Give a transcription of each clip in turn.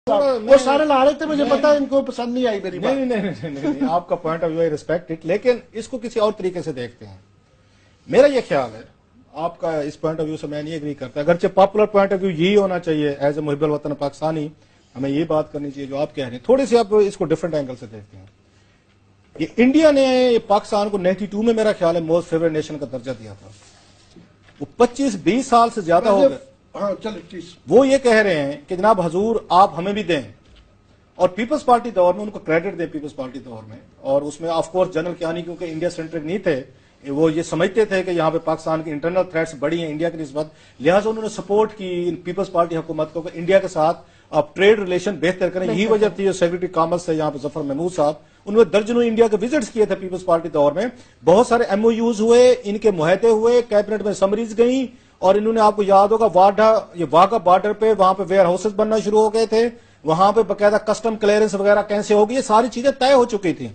وہ سارے لا رہے تھے, مجھے پتا ہے ان کو پسند نہیں آئی میری بات. نہیں, آپ کا پوائنٹ آف ویو ہے, ریسپیکٹ اٹ, لیکن اس کو کسی اور طریقے سے دیکھتے ہیں. میرا یہ خیال ہے, آپ کا اس پوائنٹ آف ویو سے میں نہیں ایگری کرتا, اگرچہ پاپولر پوائنٹ آف ویو یہی ہونا چاہیے ایز اے محب الوطن پاکستانی, ہمیں یہ بات کرنی چاہیے جو آپ کہہ رہے ہیں. تھوڑی سی آپ اس کو ڈفرنٹ اینگل سے دیکھتے ہیں. یہ انڈیا نے پاکستان کو 92 میں میرا خیال ہے موسٹ فیوریٹ نیشن کا درجہ دیا تھا. وہ 25-20 سال سے زیادہ ہو گئے. وہ یہ کہہ رہے ہیں کہ جناب حضور آپ ہمیں بھی دیں, اور پیپلز پارٹی دور میں ان کو کریڈٹ دیں, پیپلز پارٹی دور میں, اور اس میں آف کورس جنرل کیانی کیونکہ انڈیا سینٹرک نہیں تھے, وہ یہ سمجھتے تھے کہ یہاں پہ پاکستان کی انٹرنل تھریٹس بڑی ہیں انڈیا کی نسبت, لہٰذا انہوں نے سپورٹ کی پیپلز پارٹی حکومت کو کہ انڈیا کے ساتھ آپ ٹریڈ ریلیشن بہتر کریں. یہی وجہ تھی جو سیکرٹری کامرس تھے یہاں پہ ظفر محمود صاحب, انہوں نے درجنوں انڈیا کے وزٹس کیے تھے پیپلز پارٹی دور میں, بہت سارے ایم او یوز ہوئے, ان کے معاہدے ہوئے, کیبنٹ میں سمریز گئیں, اور انہوں نے آپ کو یاد ہوگا واگا بارڈر پہ وہاں پہ ویئر ہاؤسز بننا شروع ہو گئے تھے, وہاں پہ باقاعدہ کسٹم کلیئرنس وغیرہ کیسے ہوگی, یہ ساری چیزیں طے ہو چکی تھیں.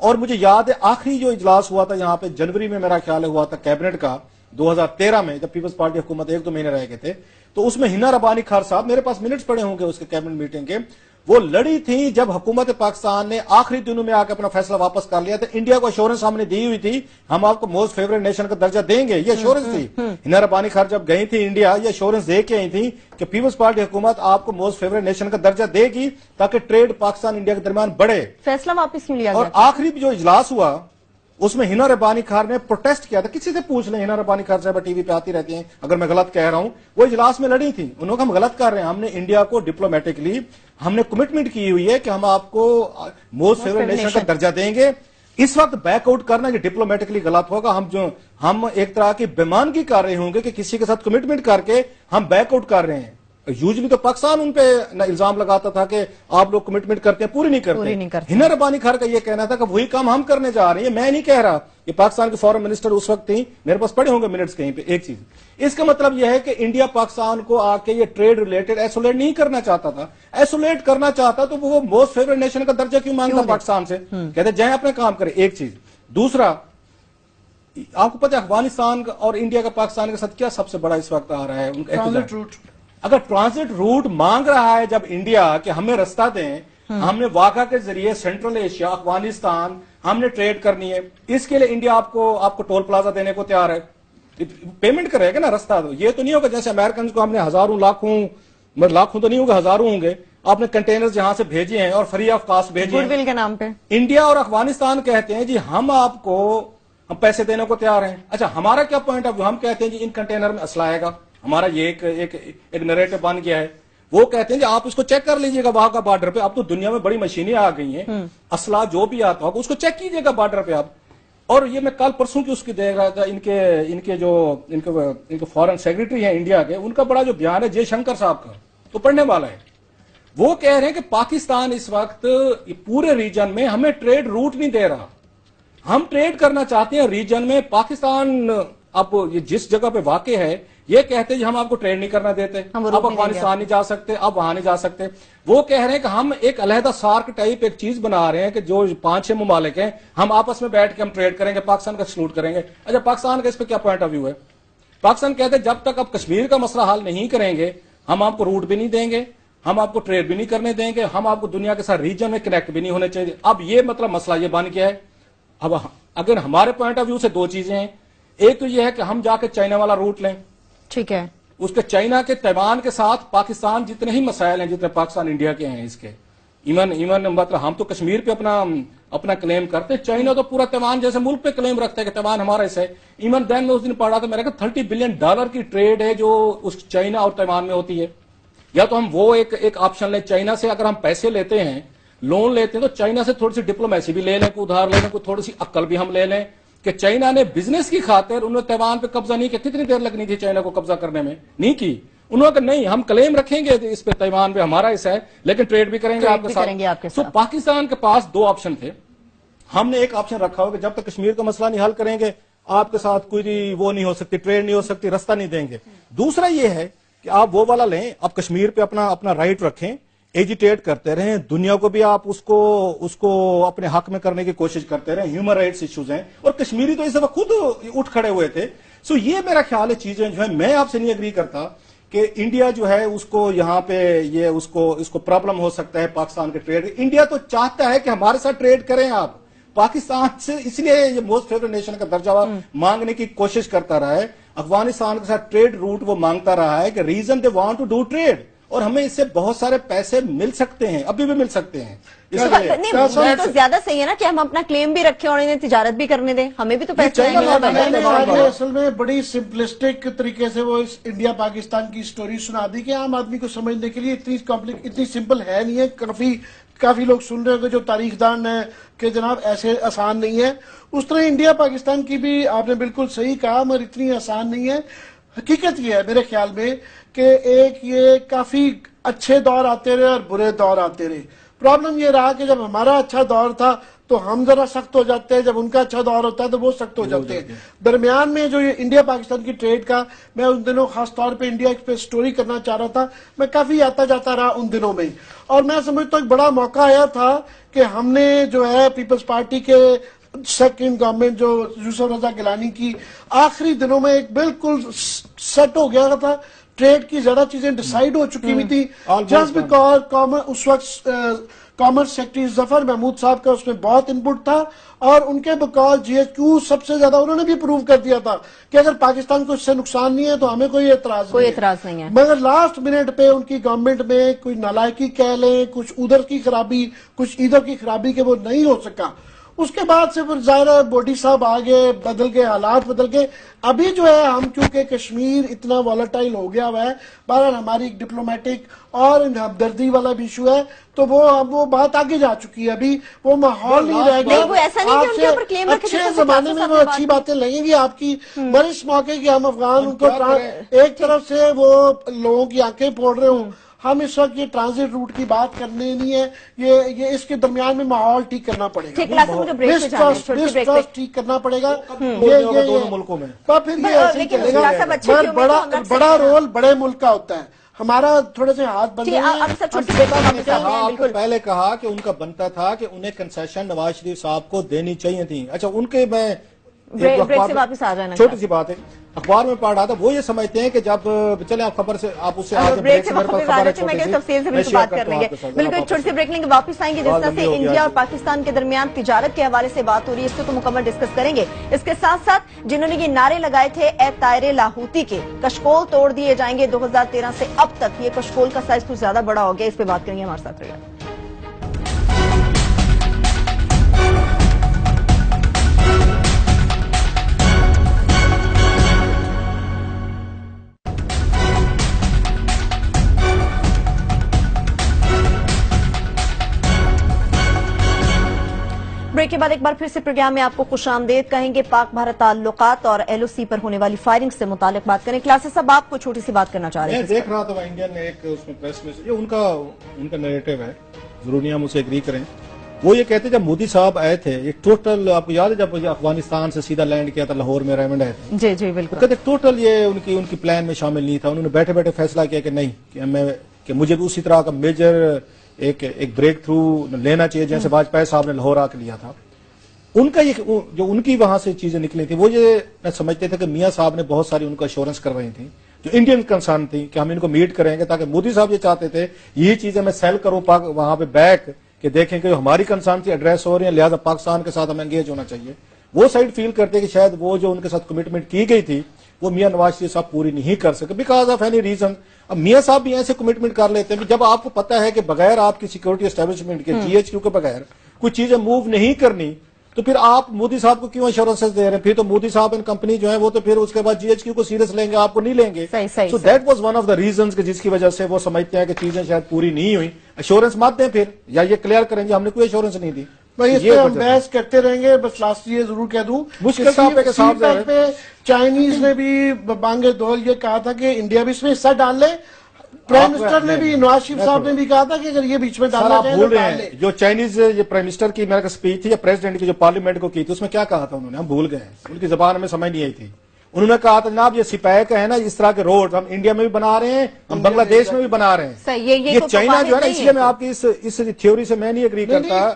اور مجھے یاد ہے آخری جو اجلاس ہوا تھا یہاں پہ جنوری میں میرا خیال ہوا تھا کیبنٹ کا 2013 میں, جب پیپلز پارٹی حکومت 1-2 مہینے رہ گئے تھے, تو اس میں ہنا ربانی خان صاحب, میرے پاس منٹس پڑے ہوں گے اس کے کیبنٹ میٹنگ کے, وہ لڑی تھی جب حکومت پاکستان نے آخری دنوں میں آ کے اپنا فیصلہ واپس کر لیا. تو انڈیا کو ایشورنس ہم نے دی ہوئی تھی ہم آپ کو موسٹ فیوریٹ نیشن کا درجہ دیں گے, یہ ایشورنس تھی. ہنا ربانی خان جب گئی تھی انڈیا, یہ ایشورنس دے کے آئی تھی کہ پیپلز پارٹی حکومت آپ کو موسٹ فیوریٹ نیشن کا درجہ دے گی تاکہ ٹریڈ پاکستان انڈیا کے درمیان بڑھے. فیصلہ واپس لیا گیا. اور آخری جو اجلاس ہوا اس میں ہنا ربانی خان نے پروٹیسٹ کیا تھا, کسی سے پوچھ لیں, ہنا ربانی خان صاحب ٹی وی پہ آتی رہتی ہیں, اگر میں غلط کہہ رہا ہوں, وہ اجلاس میں لڑی تھی, انہوں نے ہم غلط کر رہے ہیں, ہم نے انڈیا کو ڈپلومیٹکلی ہم نے کمٹمنٹ کی ہوئی ہے کہ ہم آپ کو موسٹ فیوریٹ نیشن کا درجہ دیں گے. اس وقت بیک آؤٹ کرنا یہ ڈپلومیٹکلی غلط ہوگا. ہم ایک طرح کی بےمانگی کر رہے ہوں گے کہ کسی کے ساتھ کمٹمنٹ کر کے ہم بیک آؤٹ کر رہے ہیں. یوزلی تو پاکستان ان پہ الزام لگاتا تھا کہ آپ لوگ کمٹمنٹ کرتے ہیں پوری نہیں کرتے. ہنا ربانی خان کا یہ کہنا تھا کہ وہی کام ہم کرنے جا رہے ہیں, میں نہیں کہہ رہا. یہ پاکستان کے فارن منسٹر اس وقت تھی, میرے پاس پڑے ہوں گے منٹس کہیں پہ. ایک چیز اس کا مطلب یہ ہے کہ انڈیا پاکستان کو آ کے یہ ٹریڈ ریلیٹڈ ایسولیٹ نہیں کرنا چاہتا تھا. ایسولیٹ کرنا چاہتا تو وہ موسٹ فیوریٹ نیشن کا درجہ کیوں مانگتا پاکستان سے, کہتے جائیں اپنے کام کریں. ایک چیز. دوسرا, آپ کو پتہ ہے افغانستان اور انڈیا کا پاکستان کے ساتھ کیا سب سے بڑا اس وقت آ رہا ہے ان کا اگر ٹرانزٹ روٹ مانگ رہا ہے جب انڈیا کہ ہمیں رستہ دیں, ہم نے واقعہ کے ذریعے سینٹرل ایشیا, افغانستان ہم نے ٹریڈ کرنی ہے, اس کے لیے انڈیا آپ کو ٹول پلازا دینے کو تیار ہے, پیمنٹ کرے گا نا, رستہ دو. یہ تو نہیں ہوگا جیسے امریکنز کو ہم نے ہزاروں لاکھوں تو نہیں ہوگا, ہزاروں ہوں گے, آپ نے کنٹینر جہاں سے بھیجے ہیں اور فری آف کاسٹ بھیجے ہیں گڈ ول کے نام پہ. انڈیا اور افغانستان کہتے ہیں جی ہم آپ کو ہم پیسے دینے کو تیار ہیں. اچھا ہمارا کیا پوائنٹ آف ویو, ہم کہتے ہیں جی ان کنٹینر میں اسلحہ آئے گا, ہمارا یہ ایک نریٹو بن گیا ہے. وہ کہتے ہیں جی آپ اس کو چیک کر لیجئے گا وہاں کا بارڈر پہ, اب تو دنیا میں بڑی مشینیں آ گئی ہیں, اسلحہ جو بھی آتا ہوگا اس کو چیک کیجئے گا بارڈر پہ آپ. اور یہ میں کل پرسوں کی اس کی دیکھ رہا تھا, ان کے فارن سیکرٹری ہیں انڈیا کے, ان کا بڑا جو بیان ہے جے شنکر صاحب کا, تو پڑھنے والا ہے. وہ کہہ رہے ہیں کہ پاکستان اس وقت پورے ریجن میں ہمیں ٹریڈ روٹ نہیں دے رہا, ہم ٹریڈ کرنا چاہتے ہیں ریجن میں. پاکستان اب جس جگہ پہ واقع ہے یہ کہتے ہیں ہم آپ کو ٹریڈ نہیں کرنا دیتے, اب افغانستان نہیں جا سکتے, اب وہاں نہیں جا سکتے. وہ کہہ رہے ہیں کہ ہم ایک علیحدہ سارک ٹائپ ایک چیز بنا رہے ہیں کہ جو 5-6 ممالک ہیں ہم آپس میں بیٹھ کے ہم ٹریڈ کریں گے, پاکستان کا ایکسکلوڈ کریں گے. اچھا پاکستان کا اس پہ کیا پوائنٹ آف ویو ہے؟ پاکستان کہتے ہیں جب تک آپ کشمیر کا مسئلہ حل نہیں کریں گے ہم آپ کو روٹ بھی نہیں دیں گے, ہم آپ کو ٹریڈ بھی نہیں کرنے دیں گے, ہم آپ کو دنیا کے ساتھ ریجن میں کنیکٹ بھی نہیں ہونے چاہیے. اب یہ مطلب مسئلہ یہ بن گیا ہے. اب اگر ہمارے پوائنٹ آف ویو سے 2 چیزیں ہیں, ایک تو یہ ہے کہ ہم جا کے چائنا والا روٹ لیں, ٹھیک ہے, اس کے چائنا کے تیوان کے ساتھ پاکستان جتنے ہی مسائل ہیں جتنے پاکستان انڈیا کے ہیں اس کے ایون مطلب ہم تو کشمیر پہ اپنا کلیم کرتے ہیں, چائنا تو پورا تیوان جیسے ملک پہ کلیم رکھتا ہے کہ تیوان ہمارا ایسا ہے. ایون دین میں اس دن پڑھ رہا تھا میرا کہ $30 بلین کی ٹریڈ ہے جو اس چائنا اور تیوان میں ہوتی ہے. یا تو ہم وہ ایک آپشن لیں, چائنا سے اگر ہم پیسے لیتے ہیں لون لیتے ہیں تو چائنا سے تھوڑی سی ڈپلومیسی بھی لے لیں, کوئی ادھار لے لیں, کوئی تھوڑی سی عقل بھی ہم لے لیں کہ چائنا نے بزنس کی خاطر انہوں نے تیوان پہ قبضہ نہیں کیا. کتنی دیر لگنی تھی چائنا کو قبضہ کرنے میں, نہیں کی. انہوں نے کہا نہیں ہم کلیم رکھیں گے اس پہ تیوان پہ ہمارا حصہ ہے لیکن ٹریڈ بھی کریں گے آپ کے ساتھ. تو پاکستان کے پاس 2 آپشن تھے. ہم نے ایک آپشن رکھا ہو کہ جب تک کشمیر کا مسئلہ نہیں حل کریں گے آپ کے ساتھ کوئی وہ نہیں ہو سکتی, ٹریڈ نہیں ہو سکتی, رستہ نہیں دیں گے. دوسرا یہ ہے کہ آپ وہ والا لیں, آپ کشمیر پہ اپنا رائٹ رکھیں, ایجیٹیٹ کرتے رہیں, دنیا کو بھی آپ اس کو اپنے حق میں کرنے کی کوشش کرتے رہیں. ہیومن رائٹس ایشوز ہیں اور کشمیری تو اس وقت خود اٹھ کھڑے ہوئے تھے. سو یہ میرا خیال ہے چیزیں جو ہیں, میں آپ سے نہیں اگری کرتا کہ انڈیا جو ہے اس کو یہاں پہ یہ اس کو پرابلم ہو سکتا ہے پاکستان کے ٹریڈ. انڈیا تو چاہتا ہے کہ ہمارے ساتھ ٹریڈ کریں آپ. پاکستان سے اس لیے یہ موسٹ فیوریٹ نیشن کا درجہ مانگنے کی کوشش کرتا رہا ہے. افغانستان کے ساتھ ٹریڈ روٹ وہ مانگتا رہا ہے کہ reason they want to do trade, اور ہمیں اس سے بہت سارے پیسے مل سکتے ہیں, ابھی بھی مل سکتے ہیں. نہیں تو زیادہ صحیح ہے نا کہ ہم اپنا کلیم بھی رکھیں اور انہیں تجارت بھی کرنے دیں, ہمیں بھی تو پیسے اصل میں بڑی سمپلسٹک طریقے سے وہ اس انڈیا پاکستان کی سٹوری سنا دی کہ عام آدمی کو سمجھنے کے لیے اتنی سمپل ہے نہیں ہے. کافی لوگ سن رہے ہوں جو تاریخ دان ہیں کہ جناب ایسے آسان نہیں ہے. اس طرح انڈیا پاکستان کی بھی آپ نے بالکل صحیح کہا, مگر اتنی آسان نہیں ہے. حقیقت یہ ہے میرے خیال میں کہ ایک یہ کافی اچھے دور آتے رہے اور برے دور آتے رہے. پرابلم یہ رہا کہ جب ہمارا اچھا دور تھا تو ہم ذرا سخت ہو جاتے ہیں, جب ان کا اچھا دور ہوتا ہے تو وہ سخت ہو جاتے ہیں. درمیان میں جو یہ انڈیا پاکستان کی ٹریڈ کا, میں ان دنوں خاص طور پہ انڈیا پہ سٹوری کرنا چاہ رہا تھا, میں کافی آتا جاتا رہا ان دنوں میں, اور میں سمجھتا ہوں ایک بڑا موقع آیا تھا کہ ہم نے جو ہے پیپلز پارٹی کے سیکنڈ گورنمنٹ جو یوسف رضا گیلانی کی آخری دنوں میں ایک بالکل سیٹ ہو گیا تھا. ٹریڈ کی زیادہ چیزیں ڈیسائیڈ ہو چکی ہوئی تھی, جسٹ بیکاز اس وقت کامرس سیکرٹری ظفر محمود صاحب کا اس میں بہت انپٹ تھا, اور ان کے بقول جی ایچ کیو سب سے زیادہ انہوں نے بھی پروو کر دیا تھا کہ اگر پاکستان کو اس سے نقصان نہیں ہے تو ہمیں کوئی اعتراض نہیں ہے. مگر لاسٹ منٹ پہ ان کی گورنمنٹ میں کوئی نالائکی کہہ لیں, کچھ ادھر کی خرابی کچھ ادھر کی خرابی کہ وہ نہیں ہو سکا. اس کے بعد سے پھر ظاہر بوڈی صاحب آگے بدل گئے, حالات بدل گئے. ابھی جو ہے ہم کیونکہ کشمیر اتنا والیٹائل ہو گیا ہوا ہے, بہرحال ہماری ایک ڈپلومیٹک اور ہمدردی والا بھی ایشو ہے, تو وہ بات آگے جا چکی ہے. ابھی وہ ماحول نہیں رہ گیا. اچھے زمانے میں وہ اچھی باتیں لگیں گی آپ کی, پر اس موقع کی ہم افغان ان کو ایک طرف سے وہ لوگوں کی آنکھیں پھوڑ رہے ہوں, ہم اس وقت یہ ٹرانزٹ روٹ کی بات کرنے نہیں ہے, یہ اس کے درمیان میں ماحول ٹھیک کرنا پڑے گا, ٹھیک کرنا پڑے گا دونوں ملکوں میں. پھر یہ ایسے ہی چلے گا. بڑا رول بڑے ملک کا ہوتا ہے, ہمارا تھوڑے سے ہاتھ بندے ہیں. آپ کو پہلے کہا کہ ان کا بنتا تھا کہ انہیں کنسیشن نواز شریف صاحب کو دینی چاہیے تھی. اچھا ان کے میں چھوٹی سی بات ہے, اخبار میں پڑھ رہا تھا, وہ یہ سمجھتے ہیں کہ جب چلے آپ خبر سے آپ اس سے بالکل چھوٹی سی بریک لیں گے, واپس آئیں گے. جس طرح سے انڈیا اور پاکستان کے درمیان تجارت کے حوالے سے بات ہو رہی ہے, اس کو تو مکمل ڈسکس کریں گے. اس کے ساتھ ساتھ جنہوں نے یہ نعرے لگائے تھے اے طائر لاہوتی کے, کشکول توڑ دیے جائیں گے 2013 سے اب تک, یہ کشکول کا سائز کچھ زیادہ بڑا ہو گیا, اس پہ بات کریں گے. ہمارے ساتھ رہیے. بریک کے بعد ایک بار پھر سے پروگرام میں آپ کو خوش آمدید کہیں گے. پاک بھارت تعلقات اور ایل او سی پر ہونے والی فائرنگ سے متعلق بات کریں. کلاسز صاحب آپ کو چھوٹی سی بات کرنا چاہ رہے ہیں. میں دیکھ رہا تھا انڈین نے ایک اس میں پریس میں یہ ان کا نیریٹو ہے, ضرور نہیں ہم اسے ایگری کریں. وہ یہ کہتے جب مودی صاحب آئے تھے, یہ ٹوٹل آپ کو یاد ہے جب افغانستان سے سیدھا لینڈ کیا تھا لاہور میں ریمنڈ آئے تھے, جی جی بالکل, کہتے ٹوٹل یہ ان کی پلان میں شامل نہیں تھا. انہوں نے بیٹھے بیٹھے فیصلہ کیا کہ نہیں کہ مجھے بھی اسی طرح کا میجر ایک بریک تھرو لینا چاہیے جیسے واجپئی صاحب نے لاہور آ کے لیا تھا. ان کا جو ان کی وہاں سے چیزیں نکلی تھی, وہ یہ سمجھتے تھے کہ میاں صاحب نے بہت ساری ان کو ایشورنس کروائی تھی جو انڈین کنسرن تھی کہ ہم ان کو میٹ کریں گے, تاکہ مودی صاحب یہ چاہتے تھے یہ چیزیں میں سیل کروں وہاں پہ بیک کہ دیکھیں کہ جو ہماری کنسرن تھی ایڈریس ہو رہی ہیں, لہٰذا پاکستان کے ساتھ ہمیں انگیج ہونا چاہیے. وہ سائڈ فیل کرتے کہ شاید وہ جو ان کے ساتھ کمٹمنٹ کی گئی تھی وہ میاں نواز شریف صاحب پوری نہیں کر سکے بیکاز آف اینی ریزن. اب میاں صاحب بھی ایسے کمٹمنٹ کر لیتے ہیں جب آپ کو پتا ہے کہ بغیر آپ کی سیکورٹی اسٹیبلشمنٹ کے جی ایچ کیو کے بغیر کچھ چیزیں موو نہیں کرنی, تو پھر آپ مودی صاحب کو کیوں ایشورنسز دے رہے ہیں؟ پھر تو مودی صاحب ان کمپنی جو ہے وہ تو پھر اس کے بعد جی ایچ کیو کو سیریس لیں گے, آپ کو نہیں لیں گے. So that was one of the reasons جس کی وجہ سے وہ سمجھتے ہیں کہ چیزیں شاید پوری نہیں ہوئی. ایشورنس مت دیں پھر, یا یہ کلیئر کریں گے ہم نے کوئی ایشورنس نہیں دی. اس پہ ہم بحث کرتے رہیں گے. بس لاسٹ یہ ضرور کہہ دوں مشکل پہ چائنیز نے بھی بانگے دول یہ کہا تھا کہ انڈیا بھی اس میں حصہ ڈال لے. پرائم منسٹر نے بھی, نواز شریف صاحب نے بھی کہا تھا کہ اگر یہ بیچ میں ڈالنا چاہیں بھول رہے ہیں جو چائنیز یہ پرائم منسٹر کی میرا اسپیچ تھی یا پریزیڈنٹ کی جو پارلیمنٹ کو کی تھی, اس میں کیا کہا تھا انہوں نے, ہم بھول گئے ہیں, ان کی زبان ہمیں سمجھ نہیں آئی تھی. انہوں نے کہا تھا جناب یہ سپاہی کا ہے نا, اس طرح کے روڈ ہم انڈیا میں بھی بنا رہے ہیں, ہم بنگلہ دیش میں بھی بنا رہے ہیں. یہ چائنا جو ہے نا, اس لیے میں آپ کی اس تھیوری سے میں نہیں اگری کرتا.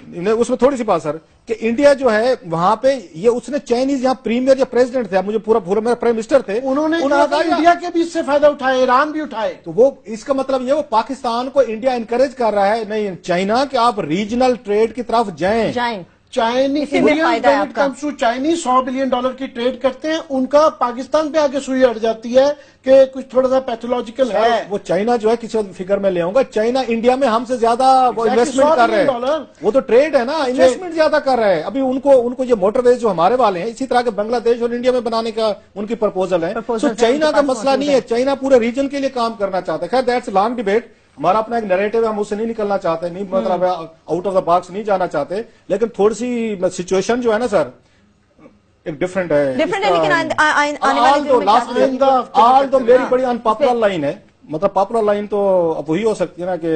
اس میں تھوڑی سی بات سر, کہ انڈیا جو ہے وہاں پہ یہ اس نے چائنیز یہاں پریمیئر یا پریزیڈنٹ تھے, مجھے پورا میرا پرائم منسٹر تھے, انہوں نے انڈیا کے بھی اس سے فائدہ اٹھائے, ایران بھی اٹھائے. تو وہ اس کا مطلب یہ وہ پاکستان کو انڈیا انکریج کر رہا ہے, نہیں چائنا, کہ آپ ریجنل ٹریڈ کی طرف جائیں. چائنیز چائنیز $100 بلین کی ٹریڈ کرتے ہیں, ان کا پاکستان پہ آگے سوئی اڑ جاتی ہے کہ کچھ تھوڑا سا پیتھولوجیکل ہے. وہ چائنا جو ہے کسی فگر میں لے آؤں گا, چائنا انڈیا میں ہم سے زیادہ انویسٹمنٹ کر رہے ہیں, وہ تو ٹریڈ ہے نا, انویسٹمنٹ زیادہ کر رہے ہیں. ابھی ان کو یہ موٹر ویز جو ہمارے والے ہیں, اسی طرح کے بنگلہ دیش اور انڈیا میں بنانے کا ان کی پرپوزل ہے. تو چائنا کا مسئلہ نہیں ہے, چائنا پورے ریجن کے لیے کام کرنا چاہتا ہے. خیر دیٹس لانگ ڈیبیٹ, ہمارا اپنا ایک نیریٹو ہے, ہم اس سے نہیں نکلنا چاہتے, نہیں مطلب آؤٹ آف دا باکس نہیں جانا چاہتے, لیکن تھوڑی سی سچویشن جو ہے نا سر ایک ڈفرنٹ ہے. آل دو میری بڑی ان پاپولر لائن ہے, مطلب پاپولر لائن تو اب وہی ہو سکتی ہے نا کہ